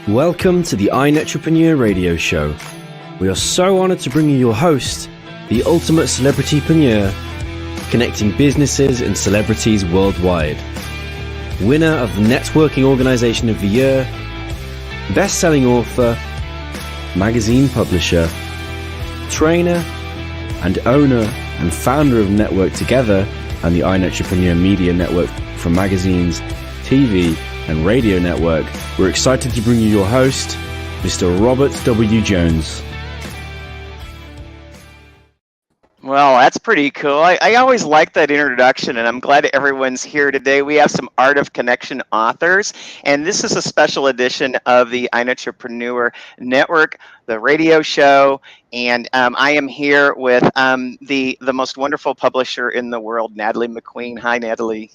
Welcome to the iNetrepreneur Radio Show. We are so honored to bring you your host, the ultimate celebritypreneur, connecting businesses and celebrities worldwide. Winner of the Networking Organization of the Year, best-selling author, magazine publisher, trainer, and owner and founder of Network Together and the iNetrepreneur Media Network from magazines, TV, and radio network. We're excited to bring you your host, Mr. Robert W. Jones. Well, that's pretty cool. I always like that introduction, and I'm glad everyone's here today. We have some Art of Connection authors, and this is a special edition of the iNetrepreneur Network, the radio show. And I am here with the most wonderful publisher in the world, Natalie McQueen. Hi, Natalie.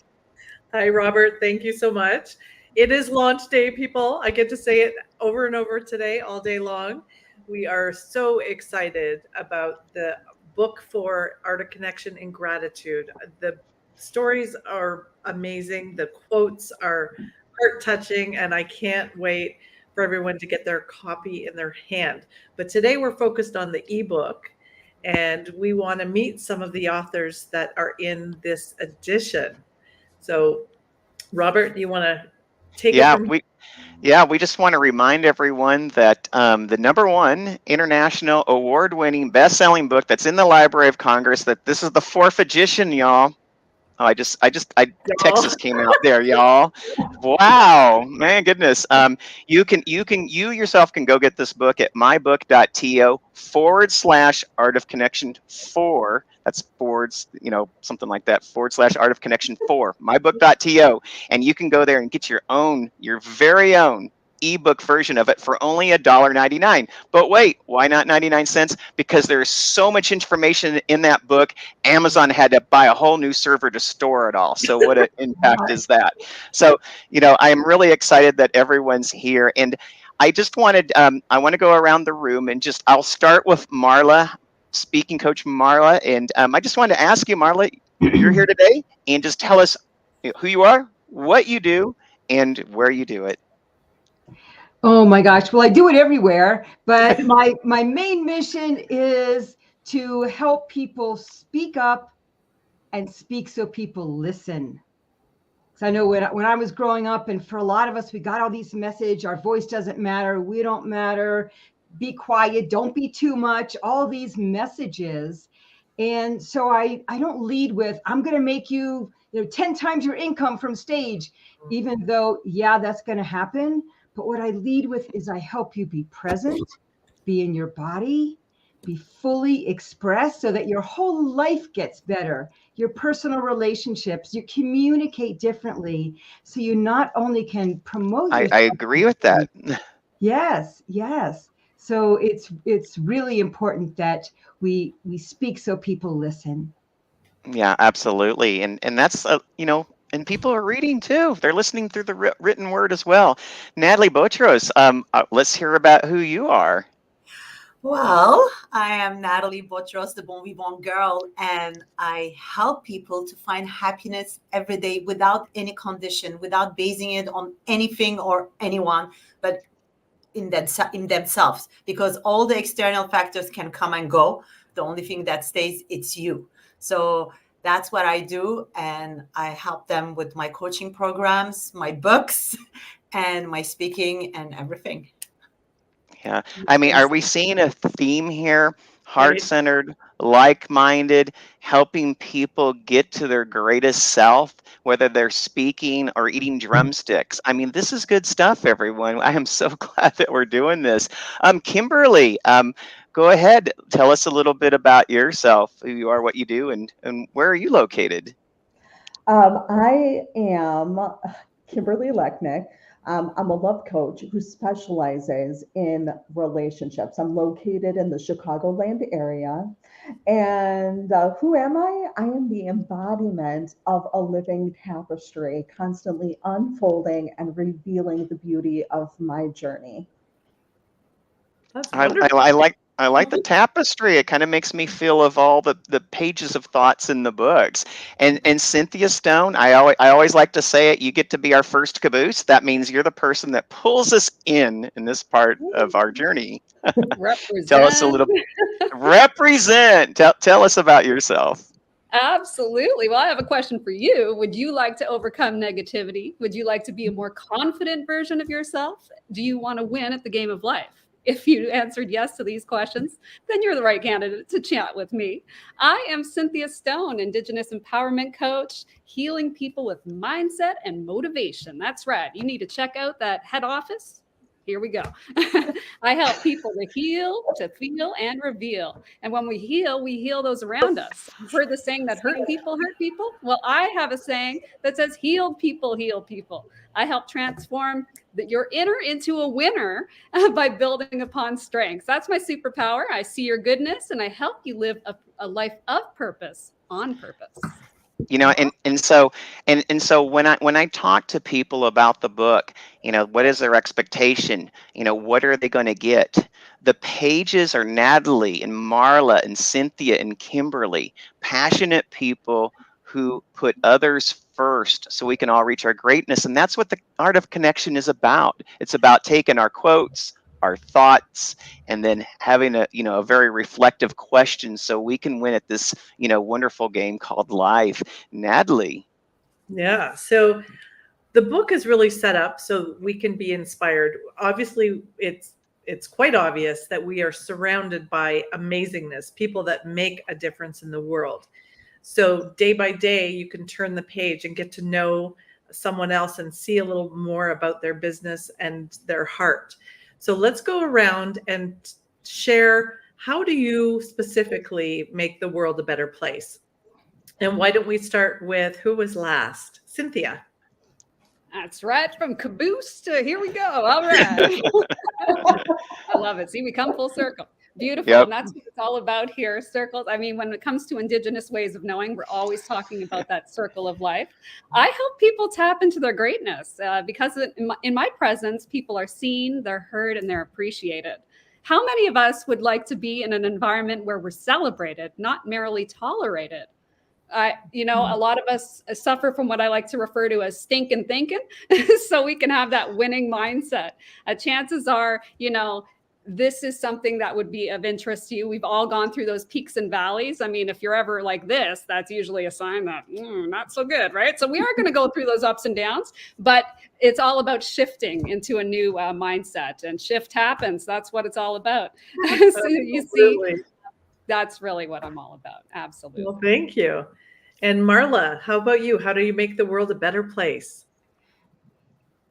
Hi, Robert. Thank you so much. It is launch day, people. I get to say it over and over today, all day long. We are so excited about the book for Art of Connection and Gratitude. The stories are amazing. The quotes are heart-touching, and I can't wait for everyone to get their copy in their hand. But today we're focused on the ebook, and we want to meet some of the authors that are in this edition. So, Robert, you want to take it from here? We just want to remind everyone that the #1 international award-winning best-selling book that's in the Library of Congress, that this is the 4th edition, y'all. Oh, Texas came out there, y'all. Wow, man, goodness. You yourself can go get this book at mybook.to/Art of Connection 4. That's forwards, something like that, /Art of Connection 4, mybook.to. And you can go there and get your very own ebook version of it for only $1.99. But wait, why not 99 cents? Because there's so much information in that book, Amazon had to buy a whole new server to store it all. So what an impact is that? So, I'm really excited that everyone's here. And I just wanted, I want to go around the room and I'll start with Marla, speaking coach Marla. And I just wanted to ask you, Marla, you're here today, and just tell us who you are, what you do, and where you do it. Oh my gosh. Well, I do it everywhere, but my main mission is to help people speak up and speak so people listen. So I know when I was growing up, and for a lot of us, we got all these messages, our voice doesn't matter, we don't matter, be quiet, don't be too much, all these messages. And so I don't lead with, I'm going to make you 10 times your income from stage, even though, that's going to happen. But what I lead with is I help you be present, be in your body, be fully expressed so that your whole life gets better, your personal relationships, you communicate differently. So you not only can promote yourself. I agree with that. Yes. So it's really important that we speak so people listen. Yeah, absolutely. And that's, and people are reading too. They're listening through the written word as well. Nathalie Botros, let's hear about who you are. Well, I am Nathalie Botros, the Bon-Vivant girl, and I help people to find happiness every day without any condition, without basing it on anything or anyone, but in themselves, because all the external factors can come and go. The only thing that stays, it's you. So that's what I do, and I help them with my coaching programs, my books, and my speaking and everything. Yeah. I mean, are we seeing a theme here? Heart-centered, like-minded, helping people get to their greatest self, whether they're speaking or eating drumsticks. I mean, this is good stuff, everyone. I am so glad that we're doing this. Kimberly, go ahead. Tell us a little bit about yourself, who you are, what you do, and where are you located? I am Kimberly Lechnick. I'm a love coach who specializes in relationships. I'm located in the Chicagoland area. And who am I? I am the embodiment of a living tapestry, constantly unfolding and revealing the beauty of my journey. That's I I like the tapestry. It kind of makes me feel of all the pages of thoughts in the books. And Cynthia Stone, I always like to say it. You get to be our first caboose. That means you're the person that pulls us in this part of our journey. Tell us a Represent. little. Represent. Tell us about yourself. Absolutely. Well, I have a question for you. Would you like to overcome negativity? Would you like to be a more confident version of yourself? Do you want to win at the game of life? If you answered yes to these questions, then you're the right candidate to chat with me. I am Cynthia Stone, Indigenous Empowerment Coach, healing people with mindset and motivation. That's right. You need to check out that head office. Here we go. I help people to heal, to feel, and reveal. And when we heal those around us. You've heard the saying that hurt people hurt people? Well, I have a saying that says healed people heal people. I help transform your inner into a winner by building upon strengths. That's my superpower. I see your goodness and I help you live a life of purpose on purpose. And so when I talk to people about the book, what is their expectation? What are they going to get? The pages are Nathalie and Marla and Cynthia and Kimberly, passionate people who put others first so we can all reach our greatness. And that's what the art of connection is about. It's about taking our quotes, our thoughts, and then having a very reflective question so we can win at this wonderful game called life. Nathalie. Yeah, so the book is really set up so we can be inspired. Obviously, it's quite obvious that we are surrounded by amazingness, people that make a difference in the world. So day by day, you can turn the page and get to know someone else and see a little more about their business and their heart. So let's go around and share, how do you specifically make the world a better place? And why don't we start with who was last? Cynthia. That's right. From caboose to here we go. All right. I love it. See, we come full circle. Beautiful. Yep. And that's what it's all about here. Circles. I mean, when it comes to Indigenous ways of knowing, we're always talking about that circle of life. I help people tap into their greatness because in my presence, people are seen, they're heard, and they're appreciated. How many of us would like to be in an environment where we're celebrated, not merely tolerated? A lot of us suffer from what I like to refer to as stinking thinking, so we can have that winning mindset. Chances are, this is something that would be of interest to you. We've all gone through those peaks and valleys. I mean, if you're ever like this, that's usually a sign that not so good, right? So we are going to go through those ups and downs, but it's all about shifting into a new mindset, and shift happens. That's what it's all about. So you see, that's really what I'm all about. Absolutely. Well, thank you. And Marla, how about you? How do you make the world a better place?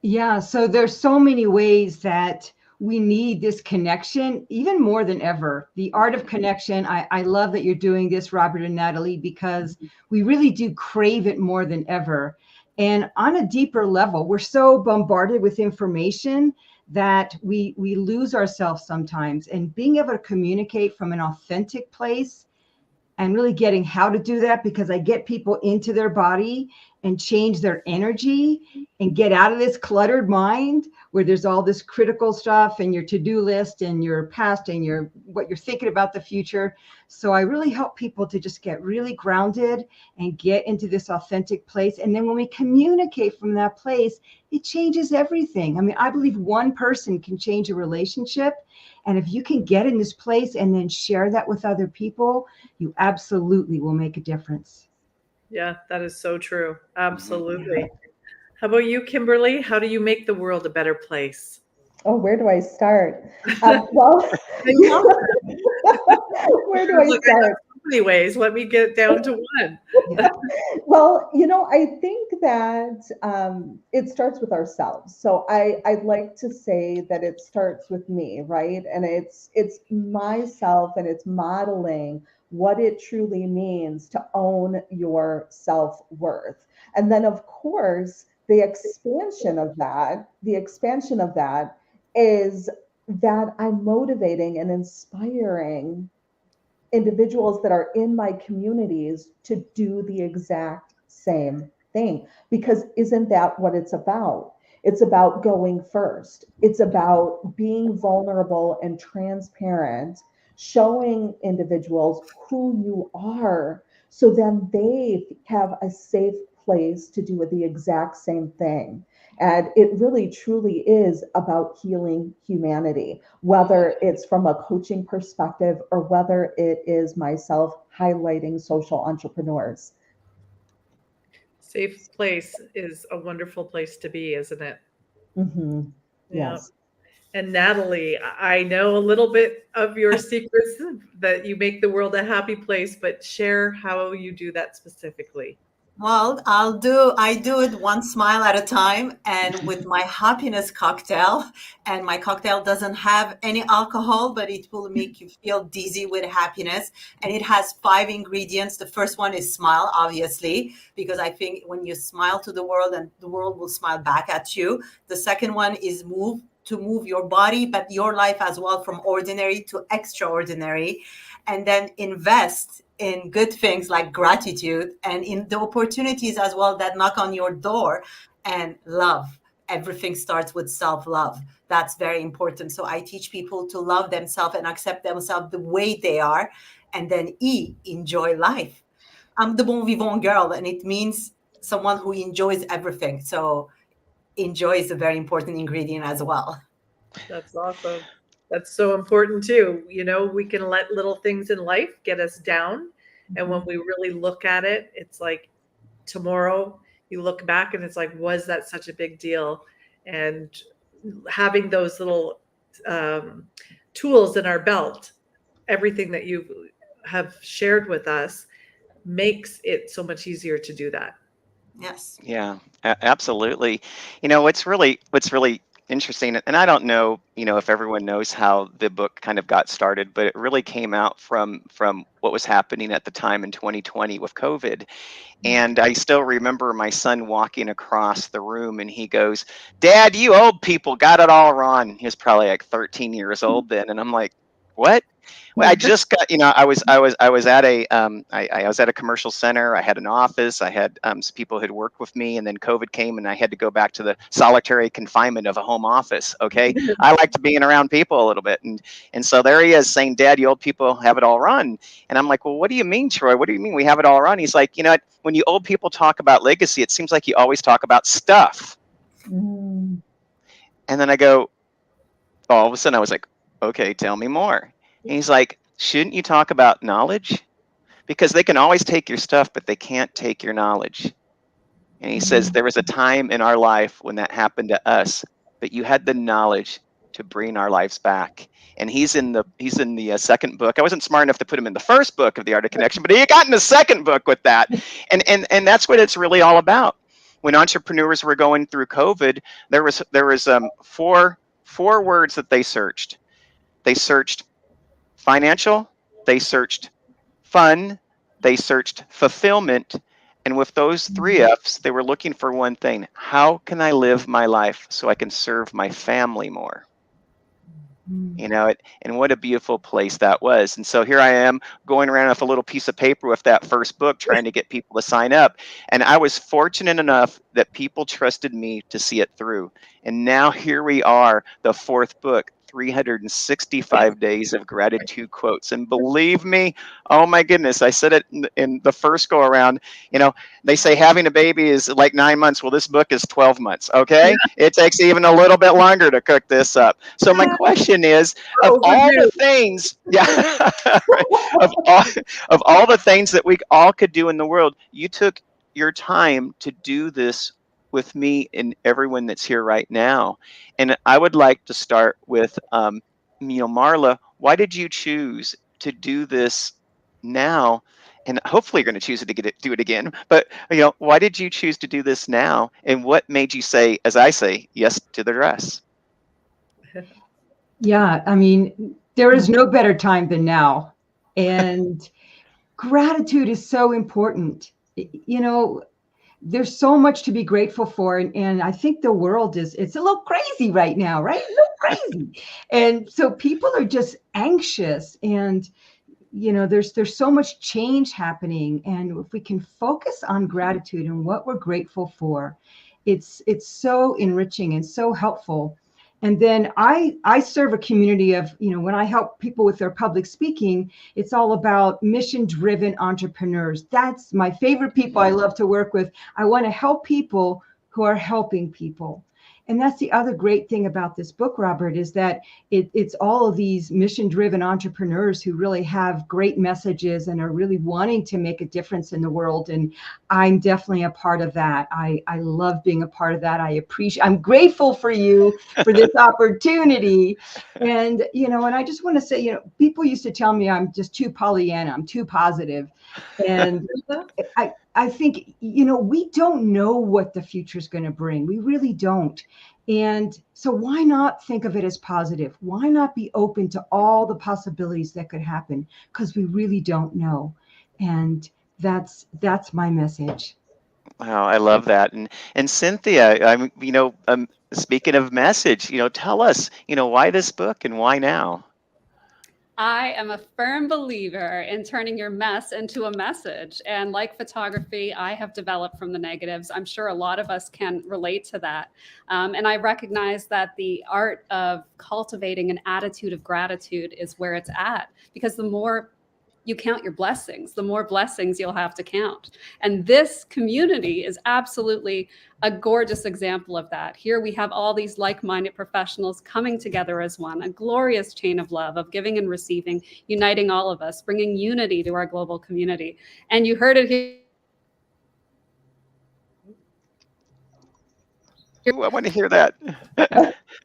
Yeah, so there's so many ways that we need this connection, even more than ever. The art of connection. I love that you're doing this, Robert and Nathalie, because we really do crave it more than ever. And on a deeper level, we're so bombarded with information that we lose ourselves sometimes. And being able to communicate from an authentic place and really getting how to do that, because I get people into their body and change their energy and get out of this cluttered mind where there's all this critical stuff and your to-do list and your past and what you're thinking about the future. So I really help people to just get really grounded and get into this authentic place. And then when we communicate from that place, it changes everything. I mean, I believe one person can change a relationship. And if you can get in this place and then share that with other people, you absolutely will make a difference. Yeah, that is so true. Absolutely. How about you, Kimberly? How do you make the world a better place? Oh, where do I start? Well, where do I start? So many ways. Let me get down to one. Well, I think that it starts with ourselves. So I'd like to say that it starts with me, right? And it's myself, and it's modeling what it truly means to own your self-worth. And then, of course, the expansion of that is that I'm motivating and inspiring individuals that are in my communities to do the exact same thing. Because isn't that what it's about? It's about going first. It's about being vulnerable and transparent showing individuals who you are, so then they have a safe place to do the exact same thing. And it really truly is about healing humanity, whether it's from a coaching perspective or whether it is myself highlighting social entrepreneurs. Safe place is a wonderful place to be, isn't it? Mm-hmm. Yeah. Yes. And Natalie, I know a little bit of your secrets that you make the world a happy place, but share how you do that specifically. Well, I do it one smile at a time and with my happiness cocktail. And my cocktail doesn't have any alcohol, but it will make you feel dizzy with happiness. And it has 5 ingredients. The first one is smile, obviously, because I think when you smile to the world and the world will smile back at you. The second one is move, to move your body, but your life as well, from ordinary to extraordinary. And then invest in good things like gratitude and in the opportunities as well that knock on your door, and love. Everything starts with self-love. That's very important. So I teach people to love themselves and accept themselves the way they are. And then enjoy life. I'm the Bon-Vivant girl, and it means someone who enjoys everything. So enjoy is a very important ingredient as well. That's awesome. That's so important too. You know, we can let little things in life get us down. And when we really look at it, it's like tomorrow you look back and it's like, was that such a big deal? And having those little tools in our belt, everything that you have shared with us makes it so much easier to do that. Yes. Yeah, absolutely. What's really interesting, and I don't know, if everyone knows how the book kind of got started, but it really came out from what was happening at the time in 2020 with COVID. And I still remember my son walking across the room and he goes, "Dad, you old people got it all wrong." He was probably like 13 years old then, and I'm like, "What?" Well, I just got, I was at I was at a commercial center. I had an office. I had some people who had worked with me, and then COVID came, and I had to go back to the solitary confinement of a home office. Okay, I like to being around people a little bit, and so there he is saying, "Dad, you old people have it all run." And I'm like, "Well, what do you mean, Troy? What do you mean we have it all run?" He's like, "You know what? When you old people talk about legacy, it seems like you always talk about stuff." Mm. And then I go, all of a sudden, I was like, "Okay, tell me more." And he's like, "Shouldn't you talk about knowledge? Because they can always take your stuff, but they can't take your knowledge." And he says, "There was a time in our life when that happened to us, but you had the knowledge to bring our lives back." And he's in the second book. I wasn't smart enough to put him in the first book of The Art of Connection, but he got in the second book with that. And that's what it's really all about. When entrepreneurs were going through COVID, there was four words that they searched. They searched financial, they searched fun, they searched fulfillment, and with those 3 F's, they were looking for one thing: how can I live my life so I can serve my family more? And what a beautiful place that was. And so here I am going around with a little piece of paper with that first book, trying to get people to sign up. And I was fortunate enough that people trusted me to see it through. And now here we are, the 4th book, 365 days of gratitude quotes. And believe me, oh my goodness, I said it in the first go around, they say having a baby is like 9 months. Well, this book is 12 months. Okay. It takes even a little bit longer to cook this up. So my question is, of all the things, of all the things that we all could do in the world, you took your time to do this with me and everyone that's here right now. And I would like to start with, Marla, why did you choose to do this now? And hopefully you're going to choose to do it again. But, why did you choose to do this now? And what made you say, as I say, yes to the dress? Yeah, I mean, there is no better time than now. And gratitude is so important. There's so much to be grateful for. And I think the world it's a little crazy right now, right? A little crazy. And so people are just anxious, and there's so much change happening. And if we can focus on gratitude and what we're grateful for, it's so enriching and so helpful. And then I serve a community of, when I help people with their public speaking, it's all about mission-driven entrepreneurs. That's my favorite people I love to work with. I want to help people who are helping people. And that's the other great thing about this book, Robert, is that it's all of these mission-driven entrepreneurs who really have great messages and are really wanting to make a difference in the world. And I'm definitely a part of that. I love being a part of that. I'm grateful for you for this opportunity. And, and I just want to say, people used to tell me I'm just too Pollyanna, I'm too positive. And I think, we don't know what the future is going to bring. We really don't. And so why not think of it as positive? Why not be open to all the possibilities that could happen? Because we really don't know. And that's my message. Wow, I love that. And Cynthia, speaking of message, tell us, why this book and why now? I am a firm believer in turning your mess into a message. And like photography, I have developed from the negatives. I'm sure a lot of us can relate to that. And I recognize that the art of cultivating an attitude of gratitude is where it's at, because the more you count your blessings, the more blessings you'll have to count. And this community is absolutely a gorgeous example of that. Here we have all these like-minded professionals coming together as one, a glorious chain of love, of giving and receiving, uniting all of us, bringing unity to our global community. And you heard it here. Ooh, I want to hear that.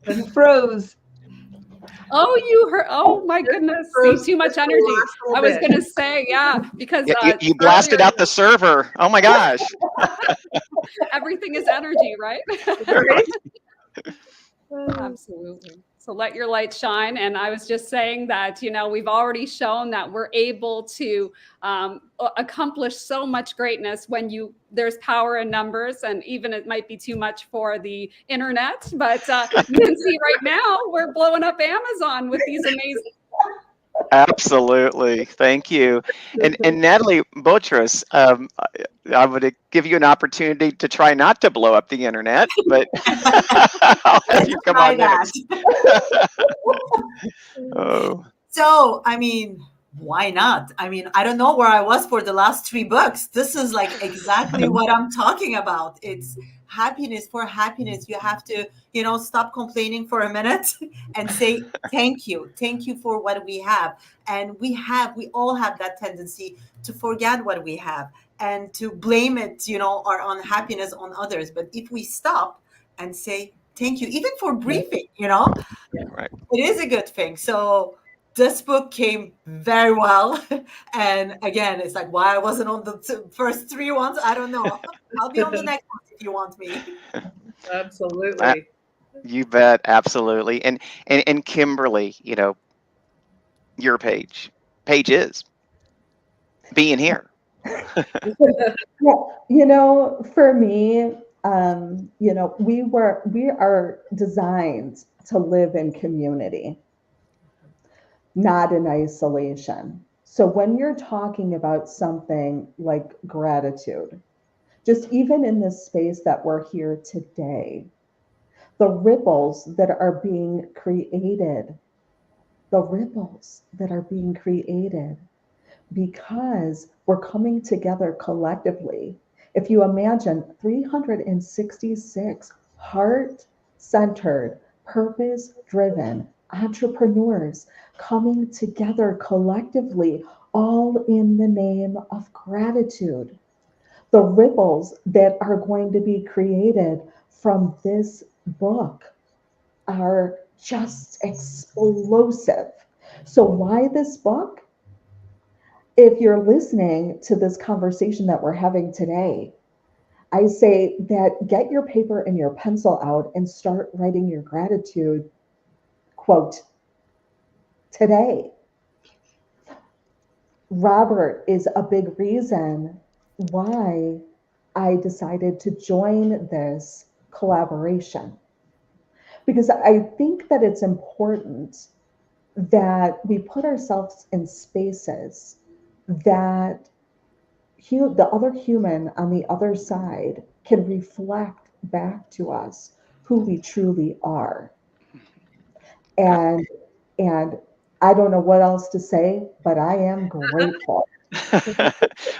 And froze. Oh, you heard? Oh my goodness! See, too much energy. I was going to say, yeah, because you blasted out the server. Oh my gosh! Everything is energy, right? Absolutely. So let your light shine. And I was just saying that, we've already shown that we're able to accomplish so much greatness when there's power in numbers, and even it might be too much for the internet, but you can see right now we're blowing up Amazon with these amazing. Absolutely. Thank you. And Natalie Botros, I'm going to give you an opportunity to try not to blow up the internet, but I'll have you come on next. Oh. So, why not? I don't know where I was for the last 3 books. This is like exactly what I'm talking about. It's happiness for happiness. You have to, stop complaining for a minute and say, thank you. Thank you for what we have. And we all have that tendency to forget what we have and to blame it, our unhappiness on others. But if we stop and say, thank you, even for breathing, Right. It is a good thing. So this book came very well. And again, it's like why I wasn't on the first 3 ones. I don't know. I'll be on the next one if you want me. Absolutely. You bet. Absolutely. And Kimberly, your page is being here. Yeah, for me, we are designed to live in community, not in isolation. So when you're talking about something like gratitude, just even in this space that we're here today, the ripples that are being created, because we're coming together collectively. If you imagine 366 heart-centered, purpose-driven entrepreneurs coming together collectively, all in the name of gratitude, the ripples that are going to be created from this book are just explosive. So why this book? If you're listening to this conversation that we're having today, I say that get your paper and your pencil out and start writing your gratitude quote today. Robert is a big reason why I decided to join this collaboration, because I think that it's important that we put ourselves in spaces that the other human on the other side can reflect back to us who we truly are. And I don't know what else to say, but I am grateful.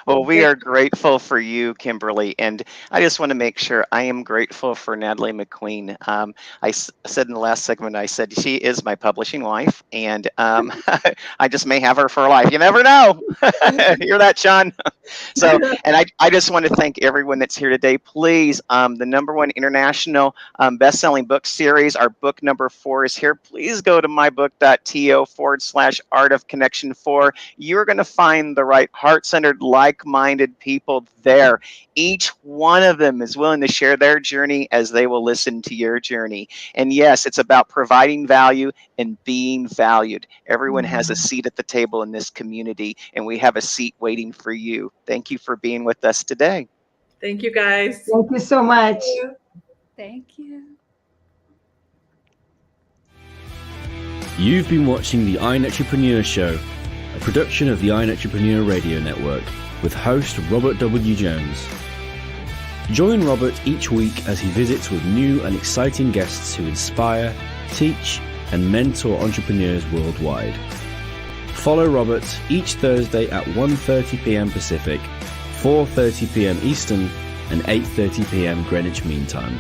Well, we are grateful for you, Kimberly, and I just want to make sure I am grateful for Natalie McQueen. Said in the last segment, I said she is my publishing wife, and I just may have her for life. You never know. Hear that, Sean? So, and I just want to thank everyone that's here today. Please, the #1 international best-selling book series, our book number 4 is here. Please go to mybook.to/Art of Connection 4. You're going to find the right heart-centered, like-minded people there. Each one of them is willing to share their journey as they will listen to your journey. And yes, it's about providing value and being valued. Everyone has a seat at the table in this community, and we have a seat waiting for you. Thank you for being with us today. Thank you, guys. Thank you so much. Thank you. You've been watching the iNetrepreneur Show, a production of the iNetrepreneur Radio Network with host Robert W. Jones. Join Robert each week as he visits with new and exciting guests who inspire, teach, and mentor entrepreneurs worldwide. Follow Robert each Thursday at 1:30 p.m. Pacific, 4:30 p.m. Eastern, and 8:30 p.m. Greenwich Mean Time.